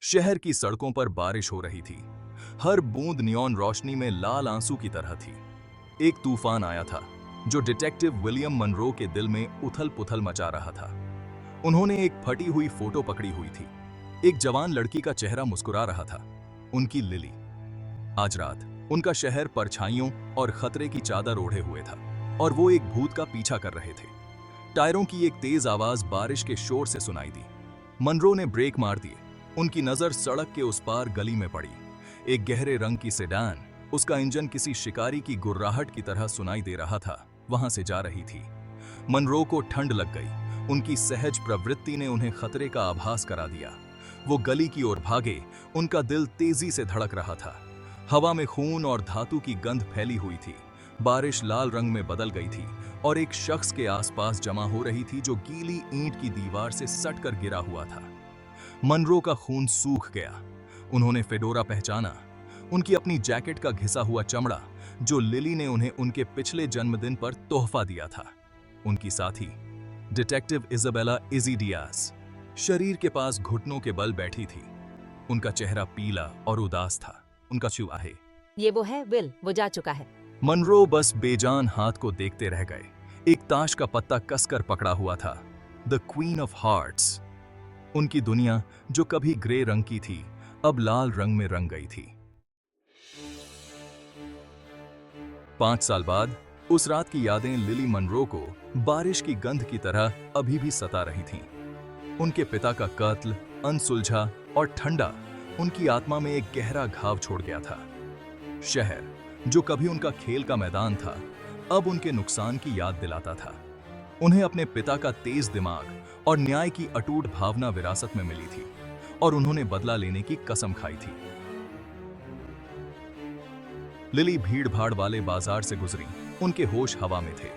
शहर की सड़कों पर बारिश हो रही थी। हर बूंद नियॉन रोशनी में लाल आंसू की तरह थी। एक तूफान आया था जो डिटेक्टिव विलियम मनरो के दिल में उथल-पुथल मचा रहा था। उन्होंने एक फटी हुई फोटो पकड़ी हुई थी। एक जवान लड़की का चेहरा मुस्कुरा रहा था, उनकी लिली। आज रात उनका शहर परछाइयों और खतरे की चादर ओढ़े हुए था और वो एक भूत का पीछा कर रहे थे। टायरों की एक तेज आवाज बारिश के शोर से सुनाई दी। मनरो ने ब्रेक मार दिए। उनकी नजर सड़क के उस पार गली में पड़ी। एक गहरे रंग की सेडान, उसका इंजन किसी शिकारी की गुर्राहट की तरह सुनाई दे रहा था, वहां से जा रही थी। मनरो को ठंड लग गई। उनकी सहज प्रवृत्ति ने उन्हें खतरे का आभास करा दिया। वो गली की ओर भागे। उनका दिल तेजी से धड़क रहा था। हवा में खून और धातु की गंध फैली हुई थी। बारिश लाल रंग में बदल गई थी और एक शख्स के आसपास जमा हो रही थी जो गीली ईंट की दीवार से सटकर गिरा हुआ था। मनरो का खून सूख गया। उन्होंने फेडोरा पहचाना, उनकी अपनी जैकेट का घिसा हुआ चमड़ा जो लिली ने उन्हें उनके पिछले जन्मदिन पर तोहफा दिया था। उनकी साथी डिटेक्टिव इजाबेला इजी डियाज शरीर के पास घुटनों के बल बैठी थी। उनका चेहरा पीला और उदास था। उनका चुआ है, ये वो है विल, वो जा चुका है। मनरो बस बेजान हाथ को देखते रह गए। एक ताश का पत्ता कसकर पकड़ा हुआ था। The queen of hearts. उनकी दुनिया जो कभी ग्रे रंग की थी अब लाल रंग में रंग गई थी। 5 साल बाद उस रात की यादें लिली मनरो को बारिश की गंध की तरह अभी भी सता रही थीं। उनके पिता का कत्ल अनसुलझा और ठंडा उनकी आत्मा में एक गहरा घाव छोड़ गया था। शहर जो कभी उनका खेल का मैदान था अब उनके नुकसान की याद दिलाता था। उन्हें अपने पिता का तेज दिमाग और न्याय की अटूट भावना विरासत में मिली थी और उन्होंने बदला लेने की कसम खाई थी। लिली भीड़-भाड़ वाले बाजार से गुजरी। उनके होश हवा में थे।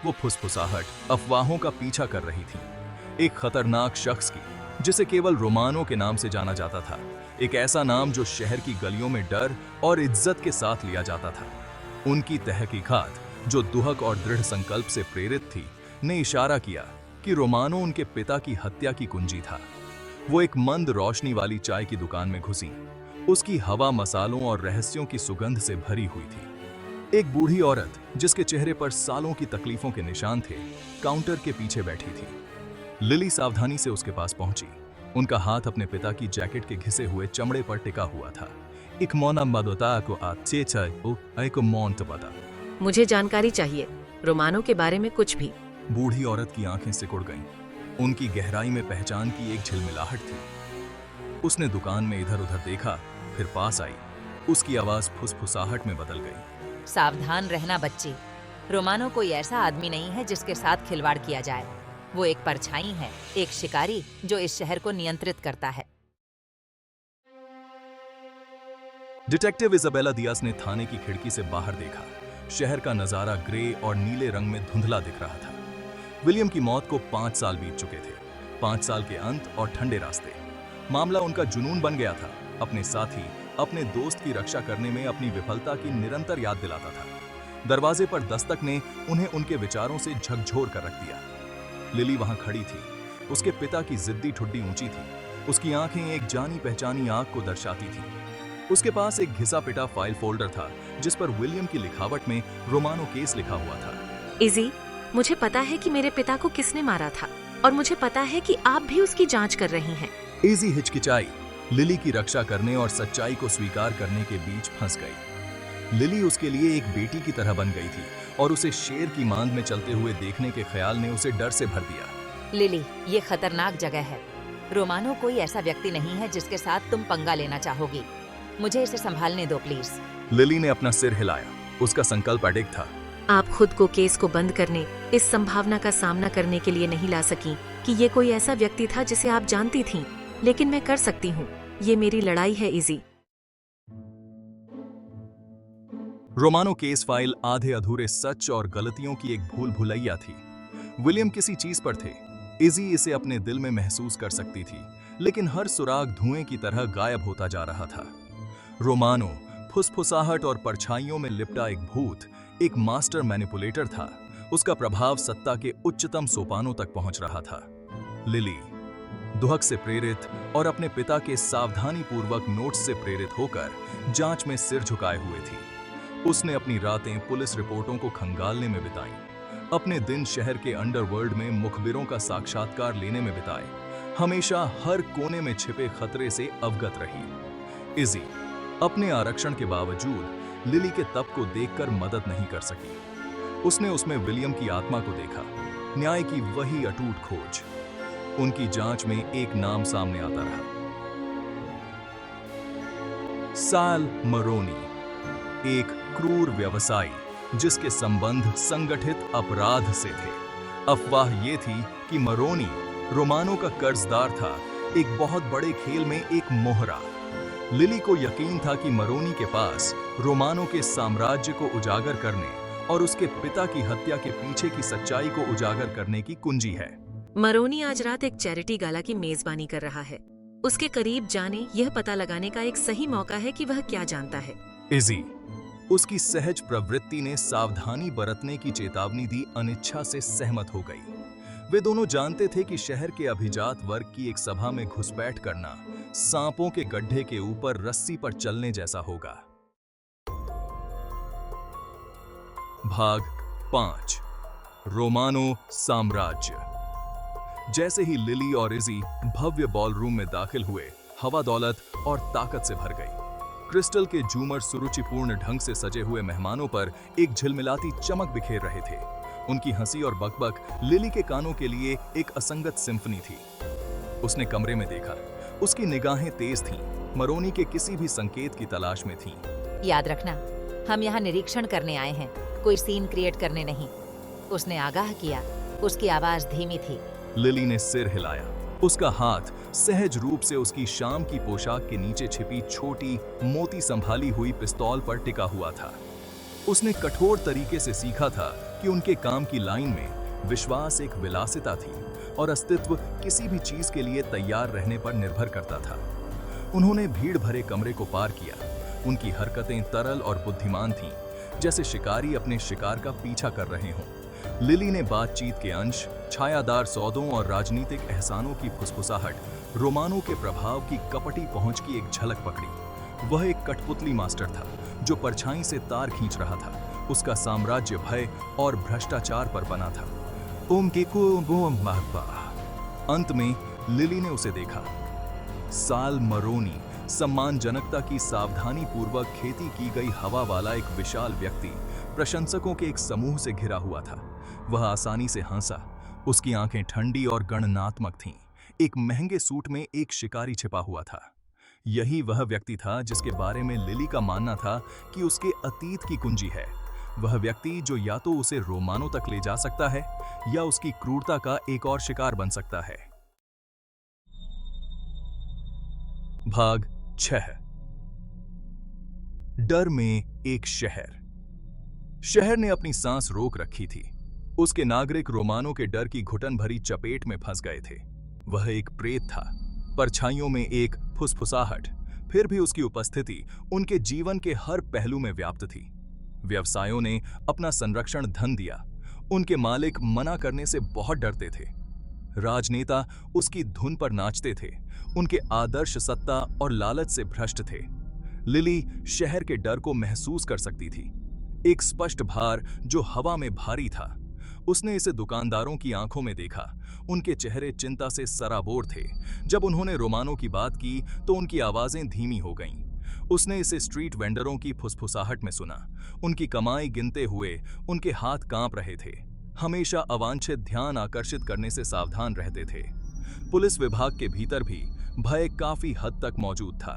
वो फुसफुसाहट, अफवाहों का पीछा कर रही थी। एक खतरनाक शख्स की जिसे केवल रोमानो के नाम से जाना जाता था। एक ऐसा नाम जो शहर की गलियों में डर और इज्जत के साथ लिया जाता था। उनकी तहकीकात जो दुहक और दृढ़ संकल्प से प्रेरित थी ने इशारा किया कि रोमानो उनके पिता की हत्या की कुंजी था। वो एक मंद रोशनी वाली चाय की दुकान में घुसी। उसकी हवा मसालों और रहस्यों की सुगंध से भरी हुई थी। एक बूढ़ी औरत जिसके चेहरे पर सालों की तकलीफों के निशान थे, काउंटर के पीछे बैठी थी। लिली सावधानी से उसके पास पहुंची। उनका हाथ अपने पिता की जैकेट के घिसे हुए चमड़े पर टिका हुआ था। एक मोना मदोता को बता। मुझे जानकारी चाहिए, रोमानो के बारे में कुछ भी। बूढ़ी औरत की आंखें सिकुड़ गईं। उनकी गहराई में पहचान की एक झिलमिलाहट थी। उसने दुकान में इधर-उधर देखा, फिर पास आई। उसकी आवाज फुसफुसाहट में बदल गई। सावधान रहना बच्ची, रोमानो कोई ऐसा आदमी नहीं है जिसके साथ खिलवाड़ किया जाए। वो एक परछाई है, एक शिकारी जो इस शहर को नियंत्रित करता है। डिटेक्टिव इजाबेला दियास ने थाने की खिड़की से बाहर देखा। शहर का नजारा ग्रे और नीले रंग में धुंधला दिख रहा था। विलियम की मौत को 5 साल बीत चुके थे। 5 साल के अंत और ठंडे रास्ते। मामला उनका जुनून बन गया था। अपने साथी, अपने दोस्त की रक्षा करने में अपनी विफलता की निरंतर याद दिलाता था। दरवाजे पर दस्तक ने उन्हें उनके विचारों से झकझोर कर रख दिया। लिली वहां खड़ी थी। उसके पिता की जिद्दी ठुड्डी ऊंची थी। उसकी आंखें एक जानी पहचानी आग को दर्शाती थी। उसके पास एक घिसा पिटा फाइल फोल्डर था जिस पर विलियम की लिखावट में रोमानो केस लिखा हुआ था। इजी, मुझे पता है कि मेरे पिता को किसने मारा था और मुझे पता है कि आप भी उसकी जांच कर रही हैं। इजी हिचकिचाई। लिली की रक्षा करने और सच्चाई को स्वीकार करने के बीच फंस गई। लिली उसके लिए एक बेटी की तरह बन गई थी और उसे शेर की मांद में चलते हुए देखने के ख्याल ने उसे डर से भर दिया। लिली, ये खतरनाक जगह है। रोमानो कोई ऐसा व्यक्ति नहीं है जिसके साथ तुम पंगा लेना चाहोगी। मुझे इसे संभालने दो प्लीज। लिली ने अपना सिर हिलाया। उसका संकल्प अडिग था। आप खुद को केस को बंद करने, इस संभावना का सामना करने के लिए नहीं ला सकी कि ये कोई ऐसा व्यक्ति था जिसे आप जानती थीं, लेकिन मैं कर सकती हूँ। ये मेरी लड़ाई है इजी। रोमानो केस फाइल आधे अधूरे सच और गलतियों की एक भूल भुलैया थी। विलियम किसी चीज पर थे। इजी इसे अपने दिल में महसूस कर सकती थी, लेकिन हर सुराग धुएं की तरह गायब होता जा रहा था। रोमानो फुसफुसाहट और परछाइयों में लिपटा एक भूत, एक मास्टर मैनिपुलेटर था। उसका प्रभाव सत्ता के उच्चतम सोपानों तक पहुंच रहा था। लिली दुहक से प्रेरित और अपने पिता के सावधानीपूर्वक नोट्स से प्रेरित होकर जांच में सिर झुकाए हुए थी। उसने अपनी रातें पुलिस रिपोर्टों को खंगालने में बिताई, अपने दिन शहर के अंडरवर्ल्ड में मुखबिरों का साक्षात्कार लेने में बिताए, हमेशा हर कोने में छिपे खतरे से अवगत रही। इजी अपने आरक्षण के बावजूद लिली के तप को देखकर मदद नहीं कर सकी। उसने उसमें विलियम की आत्मा को देखा, न्याय की वही अटूट खोज। उनकी जांच में एक नाम सामने आता रहा, साल मरोनी, एक क्रूर व्यवसायी जिसके संबंध संगठित अपराध से थे। अफवाह ये थी कि मरोनी रोमानो का कर्जदार था, एक बहुत बड़े खेल में एक मोहरा। लिली को यकीन था कि मरोनी के पास रोमानो के साम्राज्य को उजागर करने और उसके पिता की हत्या के पीछे की सच्चाई को उजागर करने की कुंजी है। मरोनी आज रात एक चैरिटी गाला की मेजबानी कर रहा है। उसके करीब जाने यह पता लगाने का एक सही मौका है कि वह क्या जानता है। इजी उसकी सहज प्रवृत्ति ने सावधानी बरतने की चेतावनी दी, अनिच्छा से सहमत हो गई। वे दोनों जानते थे कि शहर के अभिजात वर्ग की एक सभा में घुसपैठ करना सांपों के गड्ढे के ऊपर रस्सी पर चलने जैसा होगा। भाग 5 रोमानो साम्राज्य। जैसे ही लिली और इजी भव्य बॉलरूम में दाखिल हुए, हवा दौलत और ताकत से भर गई। क्रिस्टल के झूमर सुरुचिपूर्ण ढंग से सजे हुए मेहमानों पर एक झिलमिलाती चमक बिखेर रहे थे। उनकी हंसी और बकबक लिली के कानों के लिए एक असंगत सिम्फनी थी। उसने कमरे में देखा, उसकी निगाहें तेज थीं, मरोनी के किसी भी संकेत की तलाश में थीं। याद रखना, हम यहाँ निरीक्षण करने आए हैं, कोई सीन क्रिएट करने नहीं। उसने आगाह किया। उसकी आवाज धीमी थी। लिली ने सिर हिलाया। उसका हाथ सहज रूप से उसकी शाम की पोशाक के नीचे छिपी छोटी मोती संभाली हुई पिस्तौल पर टिका हुआ था। उसने कठोर तरीके से सीखा था कि उनके काम की लाइन में विश्वास एक विलासिता थी और अस्तित्व किसी भी चीज के लिए तैयार रहने पर निर्भर करता था। उन्होंने भीड़ भरे कमरे को पार किया। उनकी हरकतें तरल और बुद्धिमान थीं, जैसे शिकारी अपने शिकार का पीछा कर रहे हों। लिली ने बातचीत के अंश, छायादार सौदों और राजनीतिक एहसानों की फुसफुसाहट, रोमानो के प्रभाव की कपटी पहुंच की एक झलक पकड़ी। वह एक कठपुतली मास्टर था जो परछाई से तार खींच रहा था। उसका साम्राज्य भय और भ्रष्टाचार पर बना था। अंत में लिली ने उसे देखा। साल मरोनी, सम्मानजनकता की सावधानी पूर्वक खेती की गई हवा वाला एक विशाल व्यक्ति, प्रशंसकों के एक समूह से घिरा हुआ था। वह आसानी से हंसा। उसकी आंखें ठंडी और गणनात्मक थीं। एक महंगे सूट में एक शिकारी छिपा हुआ था। यही वह व्यक्ति था जिसके बारे में लिली का मानना था कि उसके अतीत की कुंजी है। वह व्यक्ति जो या तो उसे रोमानो तक ले जा सकता है या उसकी क्रूरता का एक और शिकार बन सकता है। भाग 6 डर में एक शहर। शहर ने अपनी सांस रोक रखी थी। उसके नागरिक रोमानो के डर की घुटन भरी चपेट में फंस गए थे। वह एक प्रेत था, परछाइयों में एक फुसफुसाहट, फिर भी उसकी उपस्थिति उनके जीवन के हर पहलू में व्याप्त थी। व्यवसायों ने अपना संरक्षण धन दिया। उनके मालिक मना करने से बहुत डरते थे। राजनेता उसकी धुन पर नाचते थे। उनके आदर्श सत्ता और लालच से भ्रष्ट थे। लिली शहर के डर को महसूस कर सकती थी, एक स्पष्ट भार जो हवा में भारी था। उसने इसे दुकानदारों की आंखों में देखा। उनके चेहरे चिंता से सराबोर थे। जब उन्होंने रोमानो की बात की तो उनकी आवाजें धीमी हो गईं। उसने इसे स्ट्रीट वेंडरों की फुसफुसाहट में सुना। उनकी कमाई गिनते हुए उनके हाथ कांप रहे थे। हमेशा अवांछित ध्यान आकर्षित करने से सावधान रहते थे। पुलिस विभाग के भीतर भी भय काफी हद तक मौजूद था।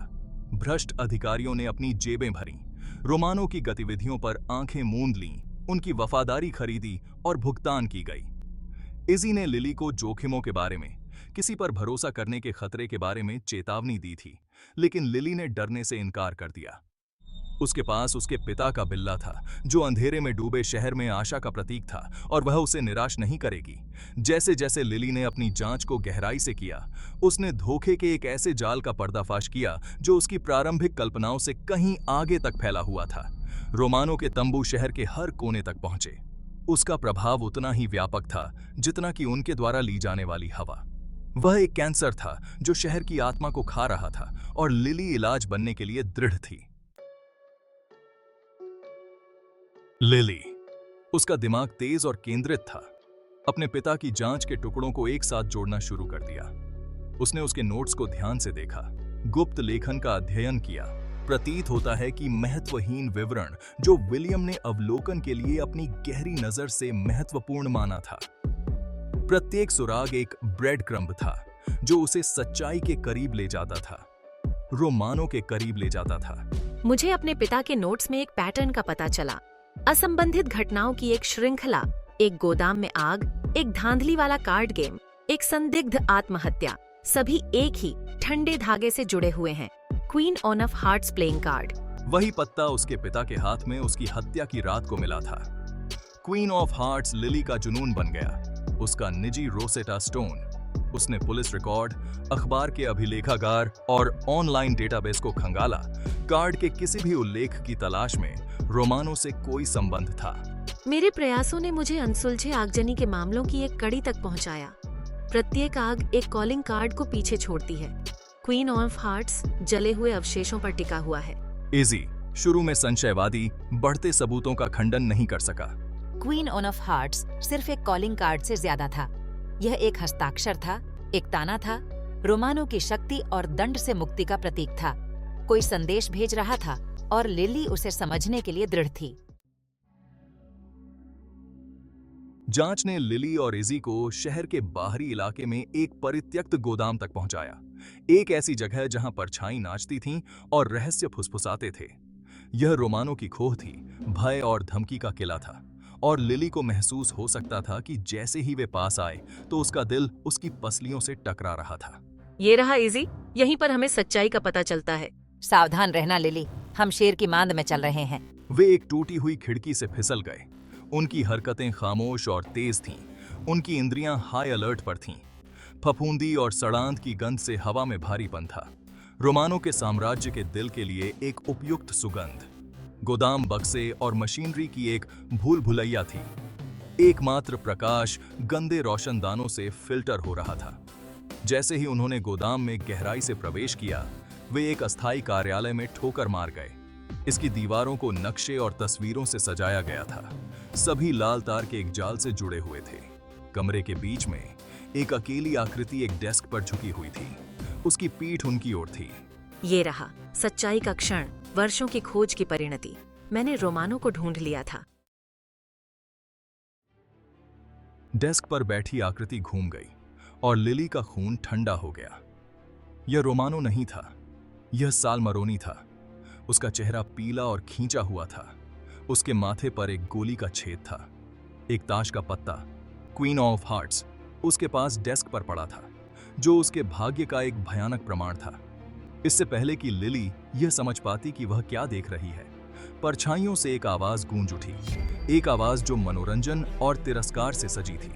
भ्रष्ट अधिकारियों ने अपनी जेबें भरीं, रोमानो की गतिविधियों पर आंखें मूंद लीं, उनकी वफादारी खरीदी और भुगतान की गई। इजी ने लिली को जोखिमों के बारे में, किसी पर भरोसा करने के खतरे के बारे में चेतावनी दी थी, लेकिन लिली ने डरने से इनकार कर दिया। उसके पास उसके पिता का बिल्ला था जो अंधेरे में डूबे शहर में आशा का प्रतीक था और वह उसे निराश नहीं करेगी। जैसे जैसे लिली ने अपनी जांच को गहराई से किया, उसने धोखे के एक ऐसे जाल का पर्दाफाश किया जो उसकी प्रारंभिक कल्पनाओं से कहीं आगे तक फैला हुआ था। रोमानो के तंबू शहर के हर कोने तक पहुंचे। उसका प्रभाव उतना ही व्यापक था जितना कि उनके द्वारा ली जाने वाली हवा। वह एक कैंसर था जो शहर की आत्मा को खा रहा था और लिली इलाज बनने के लिए दृढ़ थी। लिली, उसका दिमाग तेज और केंद्रित था। अपने पिता की जांच के टुकड़ों को एक साथ जोड़ना शुरू कर दिया। उसने उसके नोट्स को ध्यान से देखा, गुप्त लेखन का अध्ययन किया। प्रतीत होता है कि महत्वहीन विवरण जो विलियम ने अवलोकन के लिए अपनी गहरी नजर से महत्वपूर्ण माना था। प्रत्येक सुराग एक ब्रेड क्रम्ब था जो उसे सच्चाई के करीब ले जाता था, रोमानो के करीब ले जाता था। मुझे अपने पिता के नोट्स में एक पैटर्न का पता चला। असंबंधित घटनाओं की एक श्रृंखला, एक गोदाम में आग, एक धांधली वाला कार्ड गेम, एक संदिग्ध आत्महत्या, सभी एक ही ठंडे धागे से जुड़े हुए हैं। Queen of hearts playing card. वही पत्ता उसके पिता के हाथ में उसकी हत्या की रात को मिला था। क्वीन ऑफ हार्ट्स लिली का जुनून बन गया, उसका निजी रोसेटा स्टोन। उसने पुलिस रिकॉर्ड, अखबार के अभिलेखागार और ऑनलाइन डेटाबेस को खंगाला। कार्ड के किसी भी उल्लेख की तलाश में रोमानो से कोई संबंध था। मेरे प्रयासों ने मुझे अनसुलझे आगजनी के मामलों की एक कड़ी तक पहुंचाया। प्रत्येक आग एक कॉलिंग कार्ड को पीछे छोड़ती है। क्वीन ऑफ हार्ट्स जले हुए अवशेषों पर टिका हुआ है। इजी, शुरू में संशयवादी, बढ़ते सबूतों का खंडन नहीं कर सका। क्वीन ऑफ हार्ट्स सिर्फ एक कॉलिंग कार्ड से ज्यादा था। यह एक हस्ताक्षर था, एक ताना था, रोमानो की शक्ति और दंड से मुक्ति का प्रतीक था। कोई संदेश भेज रहा था और लिली उसे समझने के लिए दृढ़ थी। जांच ने लिली और इजी को शहर के बाहरी इलाके में एक परित्यक्त गोदाम तक पहुंचाया, एक ऐसी जगह जहां परछाई नाचती थीं और रहस्य फुसफुसाते थे। यह रोमानो की खोह थी, भय और धमकी का किला था, और लिली को महसूस हो सकता था कि जैसे ही वे पास आए तो उसका दिल उसकी पसलियों से टकरा रहा था। ये रहा इजी, यहीं पर हमें सच्चाई का पता चलता है। सावधान रहना लिली, हम शेर की मांद में चल रहे हैं। वे एक टूटी हुई खिड़की से फिसल गए। उनकी हरकतें खामोश और तेज थीं, उनकी इंद्रियां हाई अलर्ट पर थीं। फफूंदी और सड़ांत की गंध से हवा में भारीपन था। रोमानो के साम्राज्य के दिल के लिए एक उपयुक्त सुगंध। गोदाम बक्से और मशीनरी की एक भूल भुलैया थी। एकमात्र प्रकाश गंदे रोशनदानों से फिल्टर हो रहा था। जैसे ही उन्होंने गोदाम में गहराई से प्रवेश किया, वे एक अस्थायी कार्यालय में ठोकर मार गए। इसकी दीवारों को नक्शे और तस्वीरों से सजाया गया था। सभी लाल तार के एक जाल से जुड़े हुए थे। कमरे के बीच में एक अकेली आकृति एक डेस्क पर झुकी हुई थी। उसकी पीठ उनकी ओर थी। ये रहा सच्चाई का क्षण, वर्षों की खोज की परिणति। मैंने रोमानो को ढूंढ लिया था। डेस्क पर बैठी आकृति घूम गई और लिली का खून ठंडा हो गया। यह रोमानो नहीं था, यह सालमरोनी था। उसका चेहरा पीला और खींचा हुआ था। उसके माथे पर एक गोली का छेद था। एक ताश का पत्ता, क्वीन ऑफ हार्ट्स, उसके पास डेस्क पर पड़ा था, जो उसके भाग्य का एक भयानक प्रमाण था। इससे पहले कि लिली यह समझ पाती कि वह क्या देख रही है, परछाइयों से एक आवाज गूंज उठी, एक आवाज जो मनोरंजन और तिरस्कार से सजी थी।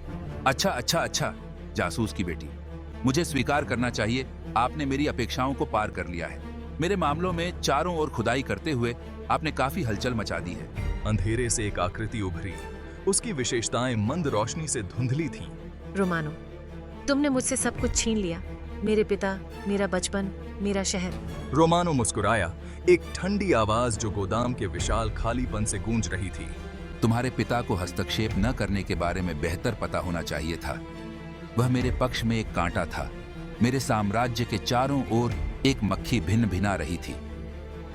अच्छा, जासूस की बेटी, मुझे स्वीकार करना चाहिए, आपने मेरी अपेक्षाओं को पार कर लिया है। मेरे मामलों में चारों ओर खुदाई करते हुए आपने काफी हलचल मचा दी है। अंधेरे से एक आकृति उभरी। उसकी विशेषताएं मंद रोशनी से धुंधली थीं। रोमानो, तुमने मुझसे सब कुछ छीन लिया, मेरे पिता, मेरा बचपन, मेरा शहर। रोमानो मुस्कुराया, एक ठंडी आवाज जो गोदाम के विशाल खालीपन से गूंज रही थी। तुम्हारे पिता को हस्तक्षेप न करने के बारे में बेहतर पता होना चाहिए था। वह मेरे पक्ष में एक कांटा था। मेरे साम्राज्य के चारों ओर एक मक्खी भिन भिना रही थी।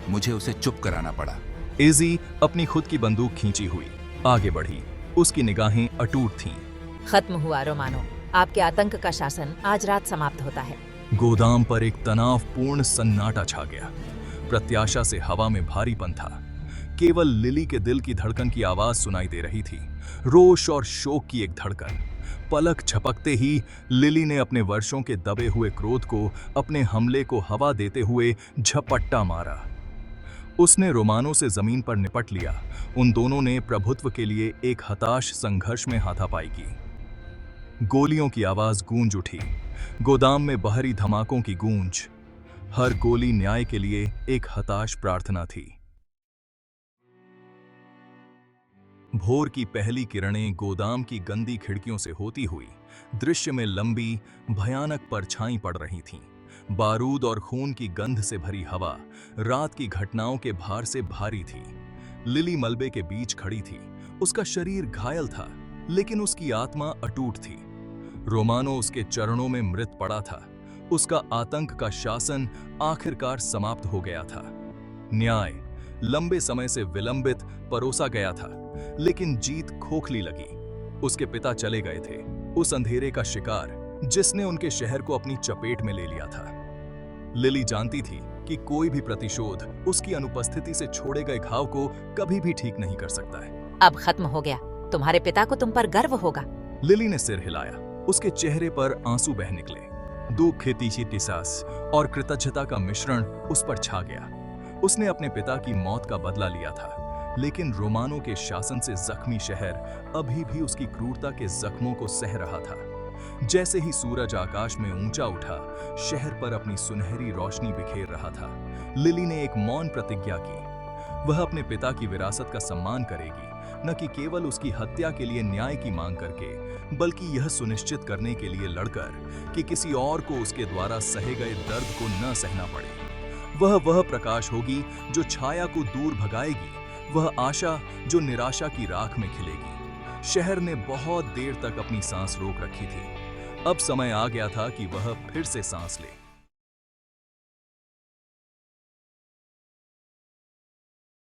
मुझे उसे चुप कराना पड़ा। इजी अपनी खुद की बंदूक खींची हुई आगे बढ़ी। उसकी निगाहें अटूट थीं। खत्म हुआ रोमानो, आपके आतंक का शासन आज रात समाप्त होता है। गोदाम पर एक तनावपूर्ण सन्नाटा छा गया। प्रत्याशा से हवा में भारीपन था। केवल लिली के दिल की धड़कन की आवाज सुनाई दे रही थी, रोष और शोक की एक धड़कन। पलक झपकते ही लिली ने अपने वर्षों के दबे हुए क्रोध को, अपने हमले को हवा देते हुए झपट्टा मारा। उसने रोमानो से जमीन पर निपट लिया। उन दोनों ने प्रभुत्व के लिए एक हताश संघर्ष में हाथापाई की। गोलियों की आवाज गूंज उठी। गोदाम में बाहरी धमाकों की गूंज। हर गोली न्याय के लिए एक हताश प्रार्थना थी। भोर की पहली किरणें गोदाम की गंदी खिड़कियों से होती हुई दृश्य में लंबी भयानक परछाई पड़ रही थीं। बारूद और खून की गंध से भरी हवा रात की घटनाओं के भार से भारी थी। लिली मलबे के बीच खड़ी थी। उसका शरीर घायल था, लेकिन उसकी आत्मा अटूट थी। रोमानो उसके चरणों में मृत पड़ा था। उसका आतंक का शासन आखिरकार समाप्त हो गया था। न्याय लंबे समय से विलंबित परोसा गया था, लेकिन जीत खोखली लगी। उसके पिता चले गए थे, उस अंधेरे का शिकार जिसने उनके शहर को अपनी चपेट में ले लिया था। लिली जानती थी कि कोई भी प्रतिशोध उसकी अनुपस्थिति से छोड़े गए घाव को कभी भी ठीक नहीं कर सकता है। अब खत्म हो गया। तुम्हारे पिता को तुम पर गर्व होगा। लिली ने सिर हिलाया। उसके चेहरे पर आंसू बह निकले। दुख, तीखी टिसास और कृतज्ञता का मिश्रण उस पर छा गया। उसने अपने पिता की मौत का बदला लिया था, लेकिन रोमानो के शासन से जख्मी शहर अभी भी उसकी क्रूरता के जख्मों को सह रहा था। जैसे ही सूरज आकाश में ऊंचा उठा, शहर पर अपनी सुनहरी रोशनी बिखेर रहा था। लिली ने एक मौन प्रतिज्ञा की। वह अपने पिता की विरासत का सम्मान करेगी, न कि केवल उसकी हत्या के लिए न्याय की मांग करके, बल्कि यह सुनिश्चित करने के लिए लड़कर कि किसी और को उसके द्वारा सहे गए दर्द को न सहना पड़े। वह प्रकाश होगी जो छाया को दूर भगाएगी, वह आशा जो निराशा की राख में खिलेगी। शहर ने बहुत देर तक अपनी सांस रोक रखी थी। अब समय आ गया था कि वह फिर से सांस ले।